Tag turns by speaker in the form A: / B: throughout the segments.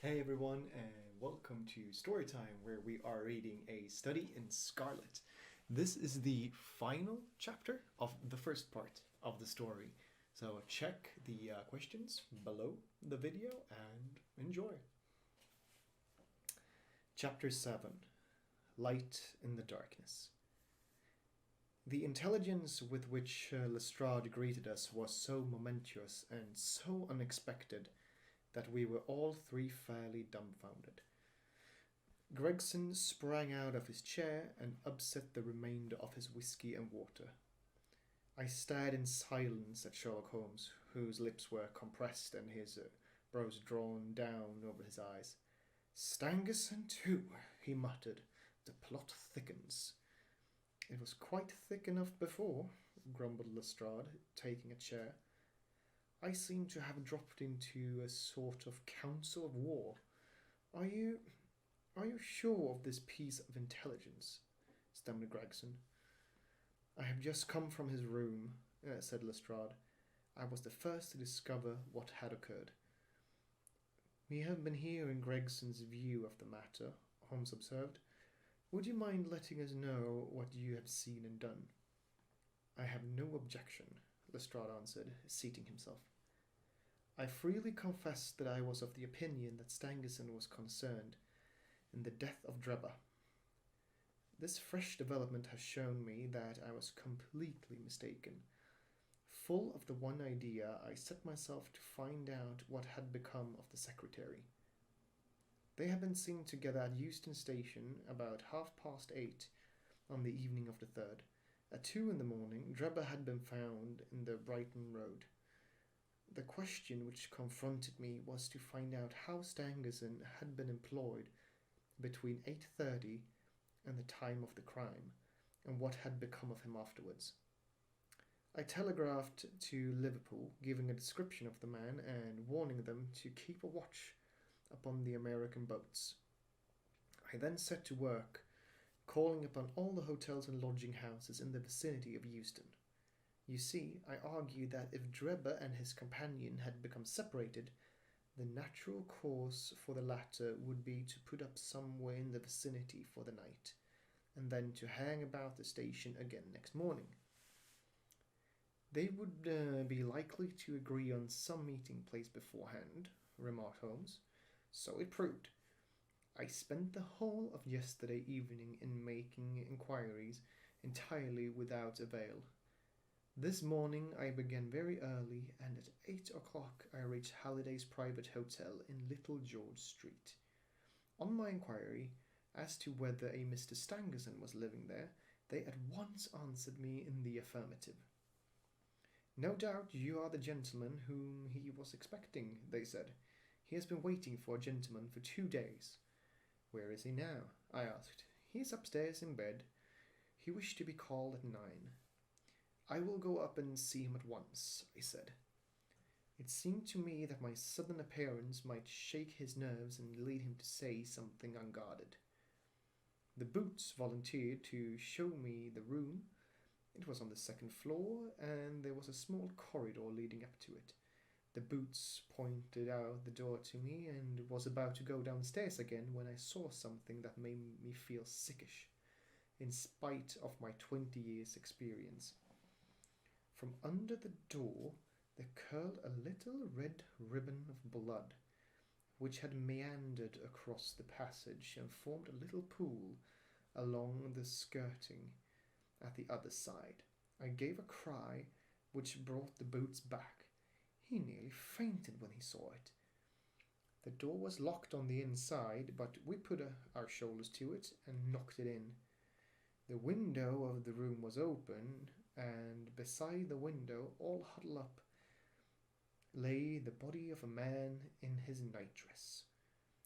A: Hey everyone, and welcome to Storytime, where we are reading A Study in Scarlet. This is the final chapter of the first part of the story. So check the questions below the video and enjoy. Chapter 7 Light in the Darkness. The intelligence with which Lestrade greeted us was so momentous and so unexpected that we were all three fairly dumbfounded. Gregson sprang out of his chair and upset the remainder of his whiskey and water. I stared in silence at Sherlock Holmes, whose lips were compressed and his brows drawn down over his eyes. "Stangerson too," he muttered. "The plot thickens." "It was quite thick enough before," grumbled Lestrade, taking a chair. "I seem to have dropped into a sort of council of war. Are you sure of this piece of intelligence?" stammered Gregson. "I have just come from his room," said Lestrade. "I was the first to discover what had occurred." "We have been hearing Gregson's view of the matter," Holmes observed. "Would you mind letting us know what you have seen and done?" "I have no objection," Lestrade answered, seating himself. "I freely confess that I was of the opinion that Stangerson was concerned in the death of Drebber. This fresh development has shown me that I was completely mistaken. Full of the one idea, I set myself to find out what had become of the secretary. They had been seen together at Euston Station about 8:30 on the evening of the 3rd. At 2 in the morning, Drebber had been found in the Brighton Road. The question which confronted me was to find out how Stangerson had been employed between 8:30 and the time of the crime, and what had become of him afterwards. I telegraphed to Liverpool, giving a description of the man and warning them to keep a watch upon the American boats. I then set to work, calling upon all the hotels and lodging houses in the vicinity of Euston. You see, I argued that if Drebber and his companion had become separated, the natural course for the latter would be to put up somewhere in the vicinity for the night, and then to hang about the station again next morning. "They would be likely to agree on some meeting place beforehand," remarked Holmes. "So it proved. I spent the whole of yesterday evening in making inquiries, entirely without avail. This morning I began very early, and at 8 o'clock I reached Halliday's private hotel in Little George Street. On my inquiry as to whether a Mr. Stangerson was living there, they at once answered me in the affirmative. 'No doubt you are the gentleman whom he was expecting,' they said. 'He has been waiting for a gentleman for 2 days.' 'Where is he now?' I asked. 'He is upstairs in bed. He wished to be called at 9. "'I will go up and see him at once,' I said. It seemed to me that my sudden appearance might shake his nerves and lead him to say something unguarded. The Boots volunteered to show me the room. It was on the second floor, and there was a small corridor leading up to it. The Boots pointed out the door to me, and was about to go downstairs again when I saw something that made me feel sickish, in spite of my 20 years' experience. From under the door there curled a little red ribbon of blood, which had meandered across the passage and formed a little pool along the skirting at the other side. I gave a cry which brought the Boots back. He nearly fainted when he saw it. The door was locked on the inside, but we put our shoulders to it and knocked it in. The window of the room was open, and beside the window, all huddled up, lay the body of a man in his nightdress.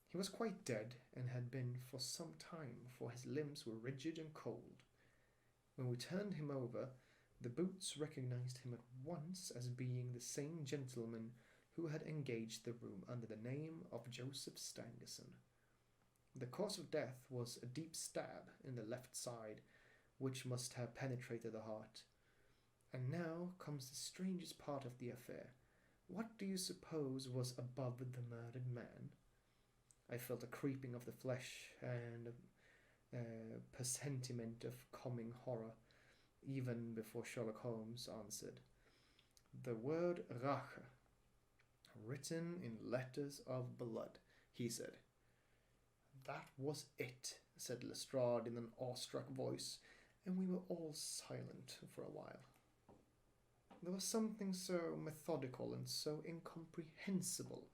A: He was quite dead, and had been for some time, for his limbs were rigid and cold. When we turned him over, the Boots recognized him at once as being the same gentleman who had engaged the room under the name of Joseph Stangerson. The cause of death was a deep stab in the left side, which must have penetrated the heart. And now comes the strangest part of the affair. What do you suppose was above the murdered man? I felt a creeping of the flesh and a presentiment of coming horror, even before Sherlock Holmes answered. The word Rache, written in letters of blood, he said. That was it, said Lestrade in an awestruck voice, and we were all silent for a while. There was something so methodical and so incomprehensible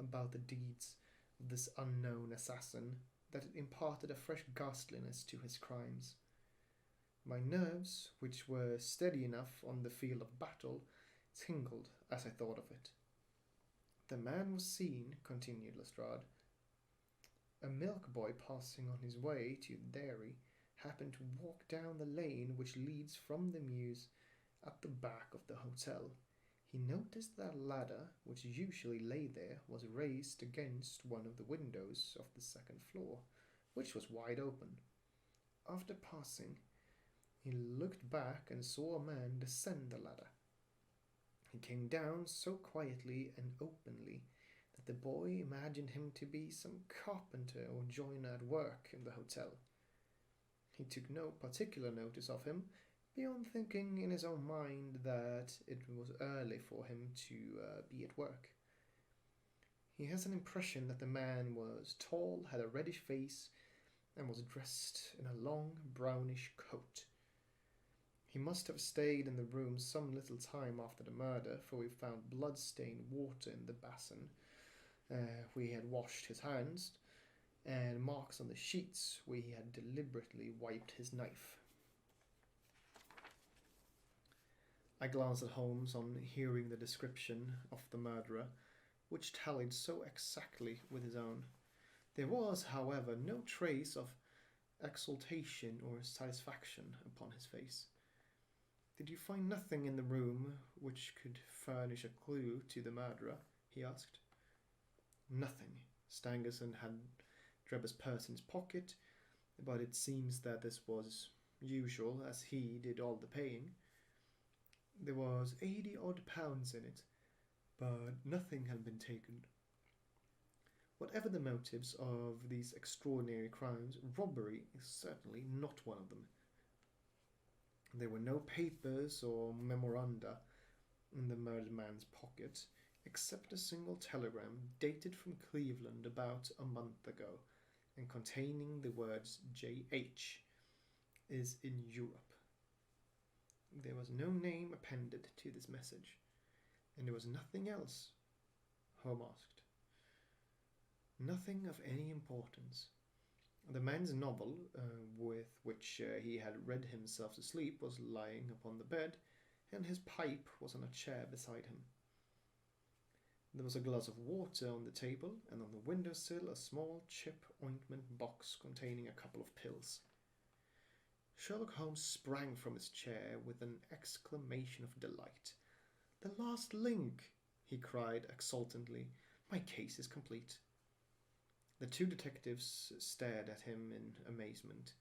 A: about the deeds of this unknown assassin that it imparted a fresh ghastliness to his crimes. My nerves, which were steady enough on the field of battle, tingled as I thought of it. The man was seen, continued Lestrade. A milk boy passing on his way to the dairy happened to walk down the lane which leads from the mews at the back of the hotel. He noticed that a ladder, which usually lay there, was raised against one of the windows of the second floor, which was wide open. After passing, he looked back and saw a man descend the ladder. He came down so quietly and openly that the boy imagined him to be some carpenter or joiner at work in the hotel. He took no particular notice of him, beyond thinking in his own mind that it was early for him to be at work. He has an impression that the man was tall, had a reddish face, and was dressed in a long brownish coat. He must have stayed in the room some little time after the murder, for we found blood-stained water in the basin where he had washed his hands, and marks on the sheets where he had deliberately wiped his knife. I glanced at Holmes on hearing the description of the murderer, which tallied so exactly with his own. There was, however, no trace of exultation or satisfaction upon his face. Did you find nothing in the room which could furnish a clue to the murderer? He asked. Nothing. Stangerson had Drebber's purse in his pocket, but it seems that this was usual, as he did all the paying. There was 80-odd pounds in it, but nothing had been taken. Whatever the motives of these extraordinary crimes, robbery is certainly not one of them. There were no papers or memoranda in the murdered man's pocket, except a single telegram dated from Cleveland about a month ago, and containing the words J.H. is in Europe. There was no name appended to this message, and there was nothing else, Holmes asked. Nothing of any importance. The man's novel, with which he had read himself to sleep, was lying upon the bed, and his pipe was on a chair beside him. There was a glass of water on the table, and on the windowsill a small chip ointment box containing a couple of pills. Sherlock Holmes sprang from his chair with an exclamation of delight. "The last link!" he cried exultantly. "My case is complete." The two detectives stared at him in amazement.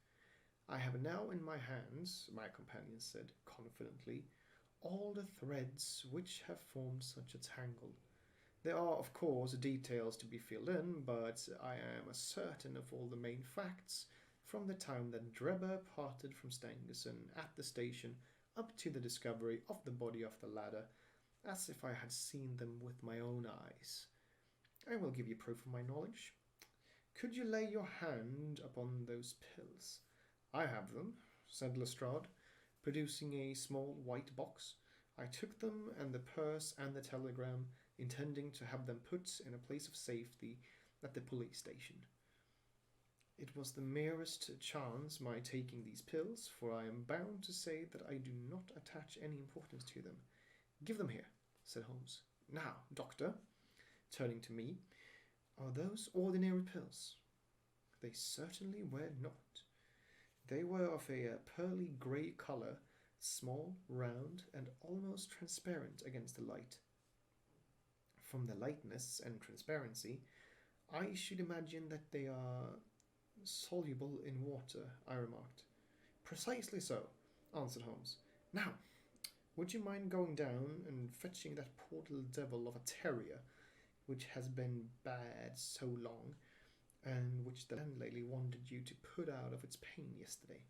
A: "I have now in my hands," my companion said confidently, "all the threads which have formed such a tangle. There are, of course, details to be filled in, but I am as certain of all the main facts from the time that Drebber parted from Stangerson at the station up to the discovery of the body of the ladder, as if I had seen them with my own eyes. I will give you proof of my knowledge. Could you lay your hand upon those pills?" "I have them," said Lestrade, producing a small white box. "I took them and the purse and the telegram, intending to have them put in a place of safety at the police station. It was the merest chance my taking these pills, for I am bound to say that I do not attach any importance to them." "Give them here," said Holmes. "Now, doctor," turning to me, "are those ordinary pills?" They certainly were not. They were of a pearly grey colour, small, round, and almost transparent against the light. From the lightness and transparency, I should imagine that they are soluble in water, I remarked. "Precisely so," answered Holmes. "Now, would you mind going down and fetching that poor little devil of a terrier, which has been bad so long, and which the landlady wanted you to put out of its pain yesterday.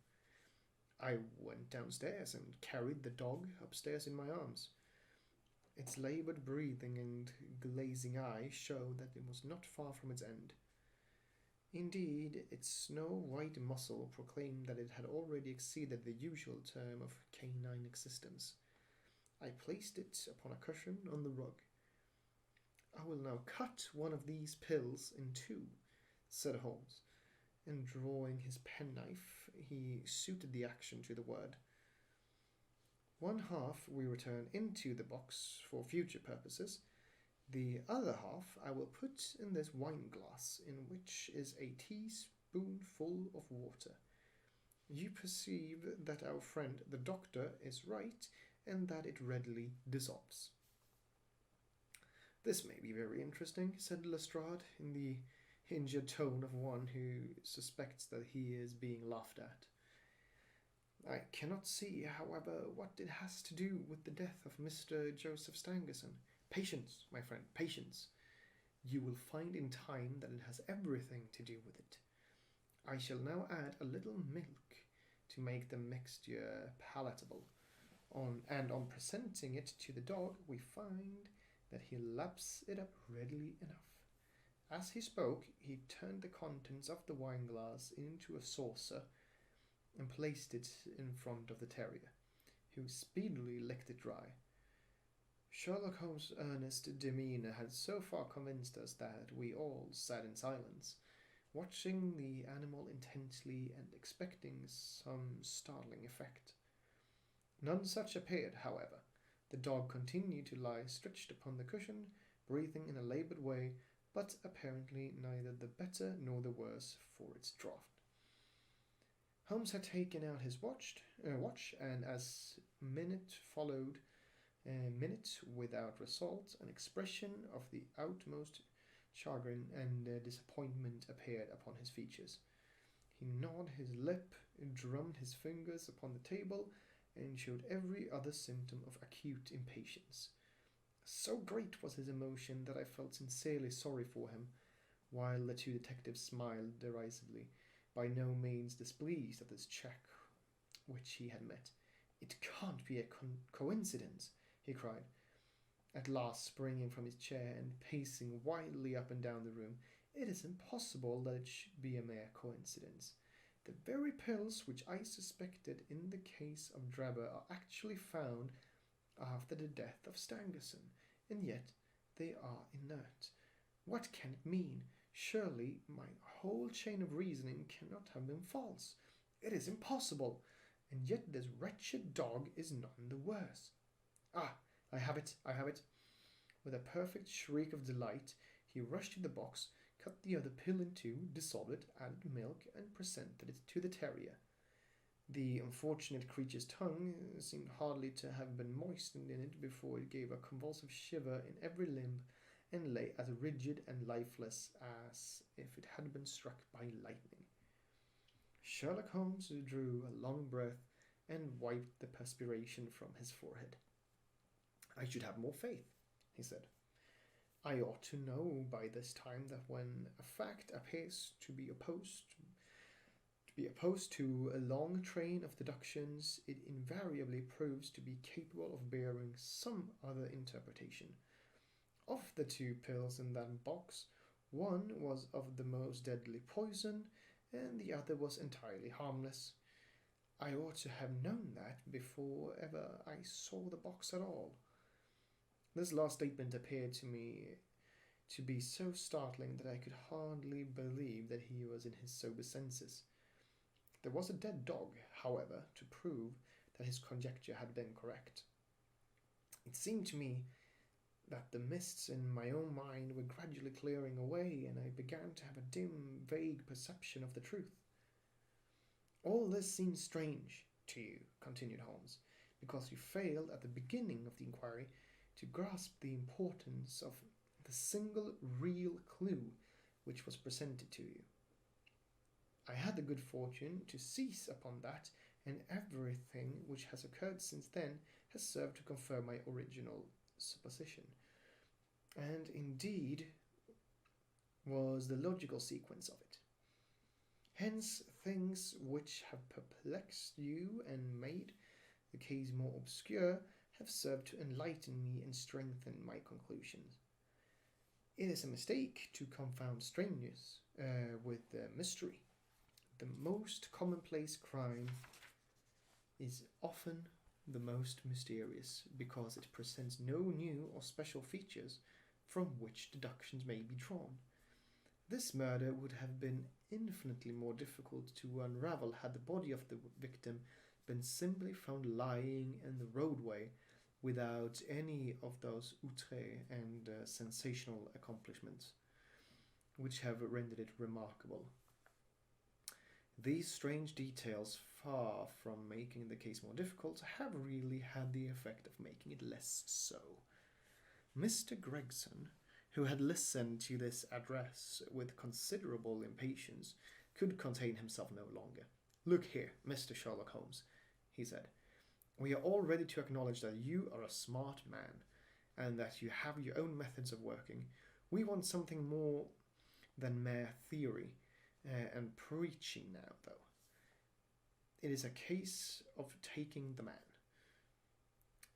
A: I went downstairs and carried the dog upstairs in my arms. Its laboured breathing and glazing eyes showed that it was not far from its end. Indeed, its snow-white muzzle proclaimed that it had already exceeded the usual term of canine existence. I placed it upon a cushion on the rug. I will now cut one of these pills in two, said Holmes, and drawing his penknife, he suited the action to the word. One half we return into the box for future purposes. The other half I will put in this wine glass, in which is a teaspoonful of water. You perceive that our friend the doctor is right, and that it readily dissolves. This may be very interesting, said Lestrade, in the injured tone of one who suspects that he is being laughed at. I cannot see, however, what it has to do with the death of Mr. Joseph Stangerson. Patience, my friend, patience. You will find in time that it has everything to do with it. I shall now add a little milk to make the mixture palatable. On presenting it to the dog, we find that he laps it up readily enough. As he spoke, he turned the contents of the wine glass into a saucer and placed it in front of the terrier, who speedily licked it dry. Sherlock Holmes' earnest demeanour had so far convinced us that we all sat in silence, watching the animal intensely and expecting some startling effect. None such appeared, however. The dog continued to lie stretched upon the cushion, breathing in a laboured way, but apparently neither the better nor the worse for its draught. Holmes had taken out his watch, and as minute followed minute without result, an expression of the utmost chagrin and disappointment appeared upon his features. He gnawed his lip, drummed his fingers upon the table, and showed every other symptom of acute impatience. So great was his emotion that I felt sincerely sorry for him, while the two detectives smiled derisively, by no means displeased at this check which he had met. "It can't be a coincidence," he cried, at last springing from his chair and pacing wildly up and down the room. "It is impossible that it should be a mere coincidence. The very pills which I suspected in the case of Drebber are actually found after the death of Stangerson, and yet they are inert. What can it mean? Surely my whole chain of reasoning cannot have been false. It is impossible, and yet this wretched dog is none the worse. Ah, I have it, I have it." With a perfect shriek of delight, he rushed to the box, cut the other pill in two, dissolved it, added milk, and presented it to the terrier. The unfortunate creature's tongue seemed hardly to have been moistened in it before it gave a convulsive shiver in every limb, and lay as rigid and lifeless as if it had been struck by lightning. Sherlock Holmes drew a long breath and wiped the perspiration from his forehead. "I should have more faith," he said. "I ought to know by this time that when a fact appears to be opposed to a long train of deductions, it invariably proves to be capable of bearing some other interpretation. Of the two pills in that box, one was of the most deadly poison, and the other was entirely harmless. I ought to have known that before ever I saw the box at all." This last statement appeared to me to be so startling that I could hardly believe that he was in his sober senses. There was a dead dog, however, to prove that his conjecture had been correct. It seemed to me that the mists in my own mind were gradually clearing away, and I began to have a dim, vague perception of the truth. "All this seems strange to you," continued Holmes, "because you failed at the beginning of the inquiry to grasp the importance of the single real clue which was presented to you. I had the good fortune to seize upon that, and everything which has occurred since then has served to confirm my original supposition. And indeed, was the logical sequence of it. Hence, things which have perplexed you and made the case more obscure have served to enlighten me and strengthen my conclusions. It is a mistake to confound strangeness with mystery. The most commonplace crime is often the most mysterious because it presents no new or special features from which deductions may be drawn. This murder would have been infinitely more difficult to unravel had the body of the victim been simply found lying in the roadway without any of those outre and sensational accomplishments which have rendered it remarkable. These strange details, far from making the case more difficult, have really had the effect of making it less so. Mr. Gregson, who had listened to this address with considerable impatience, could contain himself no longer. "Look here, Mr. Sherlock Holmes," he said. "We are all ready to acknowledge that you are a smart man, and that you have your own methods of working. We want something more than mere theory and preaching now, though. It is a case of taking the man.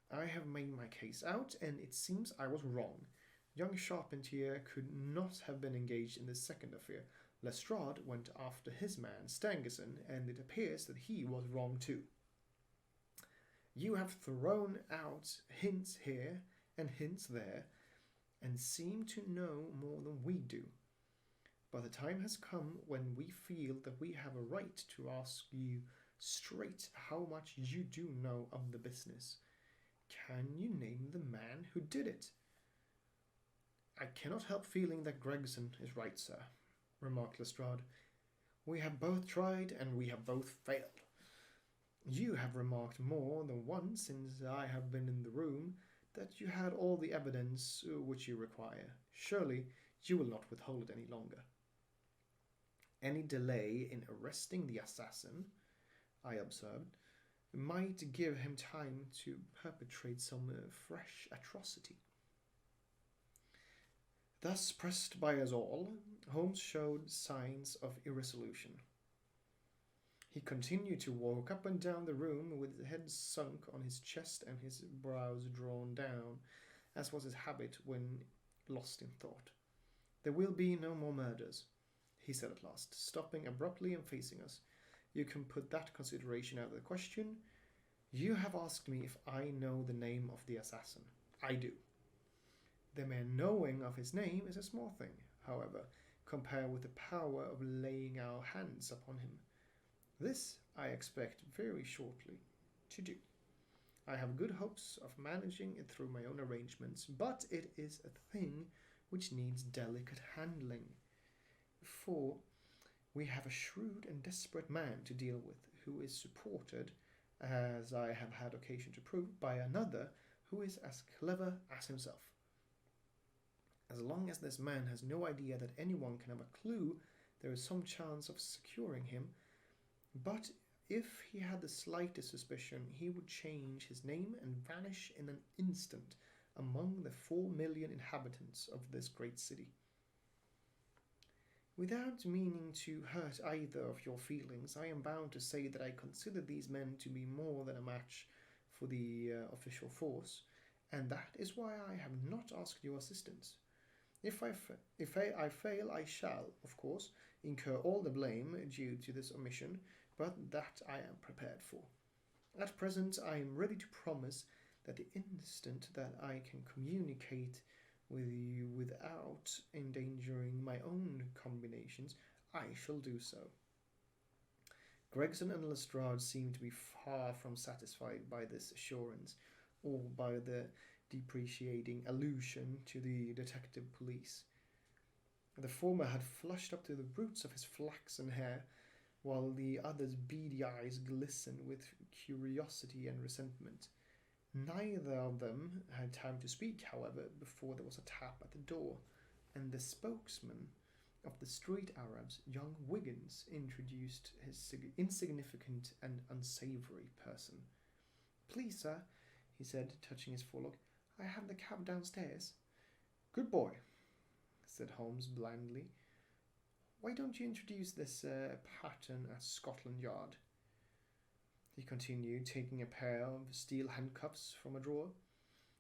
A: I have made my case out, and it seems I was wrong. Young Charpentier could not have been engaged in this second affair. Lestrade went after his man, Stangerson, and it appears that he was wrong too. You have thrown out hints here and hints there, and seem to know more than we do. But the time has come when we feel that we have a right to ask you straight how much you do know of the business. Can you name the man who did it?" "I cannot help feeling that Gregson is right, sir," remarked Lestrade. "We have both tried, and we have both failed. You have remarked more than once since I have been in the room that you had all the evidence which you require. Surely you will not withhold it any longer." "Any delay in arresting the assassin," I observed, "might give him time to perpetrate some fresh atrocity." Thus pressed by us all, Holmes showed signs of irresolution. He continued to walk up and down the room with his head sunk on his chest and his brows drawn down, as was his habit when lost in thought. "There will be no more murders," he said at last, stopping abruptly and facing us. "You can put that consideration out of the question. You have asked me if I know the name of the assassin. I do. The mere knowing of his name is a small thing, however, compared with the power of laying our hands upon him. This I expect very shortly to do. I have good hopes of managing it through my own arrangements, but it is a thing which needs delicate handling, for we have a shrewd and desperate man to deal with, who is supported, as I have had occasion to prove, by another who is as clever as himself. As long as this man has no idea that anyone can have a clue, there is some chance of securing him, but if he had the slightest suspicion, he would change his name and vanish in an instant among the 4 million inhabitants of this great city. Without meaning to hurt either of your feelings, I am bound to say that I consider these men to be more than a match for the official force, and that is why I have not asked your assistance. If I fail, I shall, of course, incur all the blame due to this omission, but that I am prepared for. At present, I am ready to promise that the instant that I can communicate with you without endangering my own combinations, I shall do so." Gregson and Lestrade seemed to be far from satisfied by this assurance, or by the depreciating allusion to the detective police. The former had flushed up to the roots of his flaxen hair, while the other's beady eyes glistened with curiosity and resentment. Neither of them had time to speak, however, before there was a tap at the door, and the spokesman of the street Arabs, young Wiggins, introduced his insignificant and unsavoury person. "Please, sir," he said, touching his forelock, "I have the cab downstairs." "Good boy," said Holmes blandly. Why don't you introduce this pattern at Scotland Yard? He continued, taking a pair of steel handcuffs from a drawer.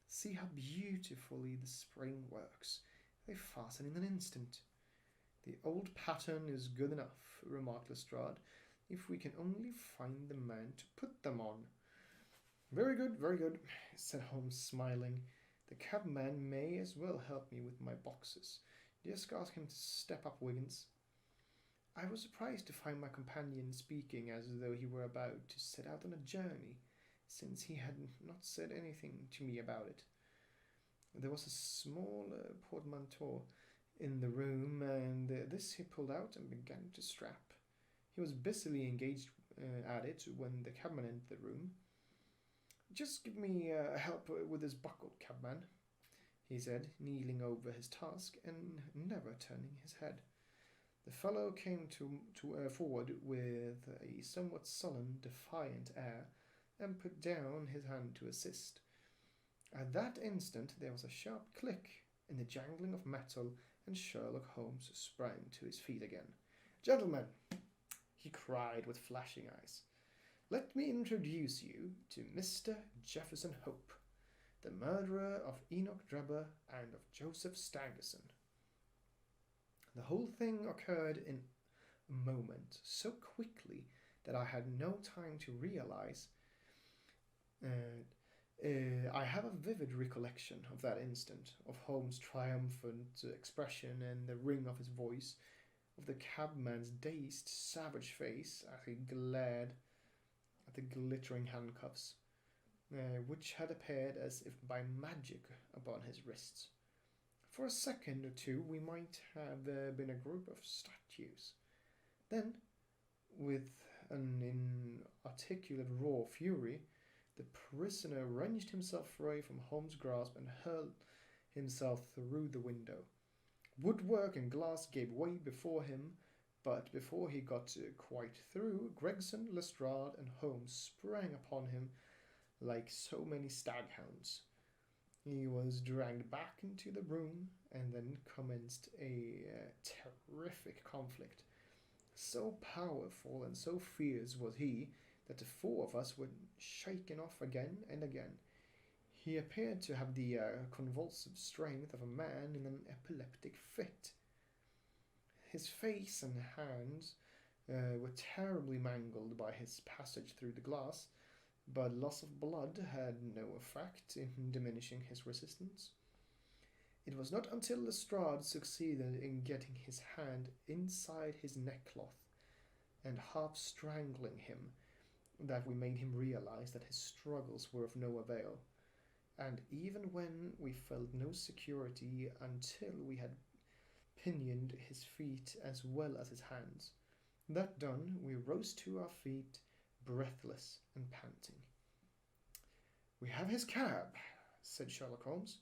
A: See how beautifully the spring works. They fasten in an instant. The old pattern is good enough, remarked Lestrade, if we can only find the man to put them on. Very good, said Holmes, smiling. The cabman may as well help me with my boxes. Just ask him to step up, Wiggins. I was surprised to find my companion speaking as though he were about to set out on a journey, since he had not said anything to me about it. There was a small portmanteau in the room, and this he pulled out and began to strap. He was busily engaged at it when the cabman entered the room. Just give me help with this buckle, cabman, he said, kneeling over his task and never turning his head. The fellow came forward with a somewhat sullen, defiant air, and put down his hand to assist. At that instant there was a sharp click in the jangling of metal, and Sherlock Holmes sprang to his feet again. Gentlemen, he cried with flashing eyes, let me introduce you to Mr. Jefferson Hope, the murderer of Enoch Drebber and of Joseph Stangerson. The whole thing occurred in a moment, so quickly that I had no time to realize. I have a vivid recollection of that instant, of Holmes' triumphant expression and the ring of his voice, of the cabman's dazed, savage face as he glared at the glittering handcuffs, which had appeared as if by magic upon his wrists. For a second or two we might have been a group of statues. Then, with an inarticulate roar of fury, the prisoner wrenched himself free from Holmes' grasp and hurled himself through the window. Woodwork and glass gave way before him, but before he got quite through, Gregson, Lestrade, and Holmes sprang upon him like so many staghounds. He was dragged back into the room, and then commenced a terrific conflict. So powerful and so fierce was he that the four of us were shaken off again and again. He appeared to have the convulsive strength of a man in an epileptic fit. His face and hands were terribly mangled by his passage through the glass, but loss of blood had no effect in diminishing his resistance. It was not until Lestrade succeeded in getting his hand inside his neckcloth and half strangling him that we made him realize that his struggles were of no avail, and even when we felt no security until we had pinioned his feet as well as his hands. That done, we rose to our feet, breathless and panting. We have his cab, said Sherlock Holmes.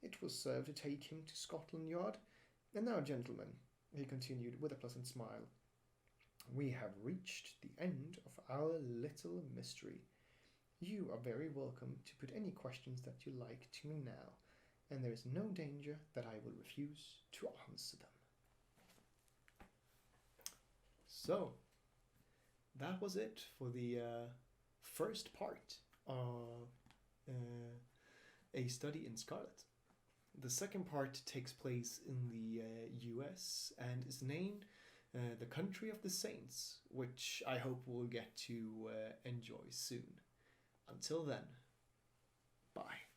A: It will serve to take him to Scotland Yard. And now, gentlemen, he continued with a pleasant smile, we have reached the end of our little mystery. You are very welcome to put any questions that you like to me now, and there is no danger that I will refuse to answer them. So, that was it for the first part of A Study in Scarlet. The second part takes place in the US and is named The Country of the Saints, which I hope we'll get to enjoy soon. Until then, bye.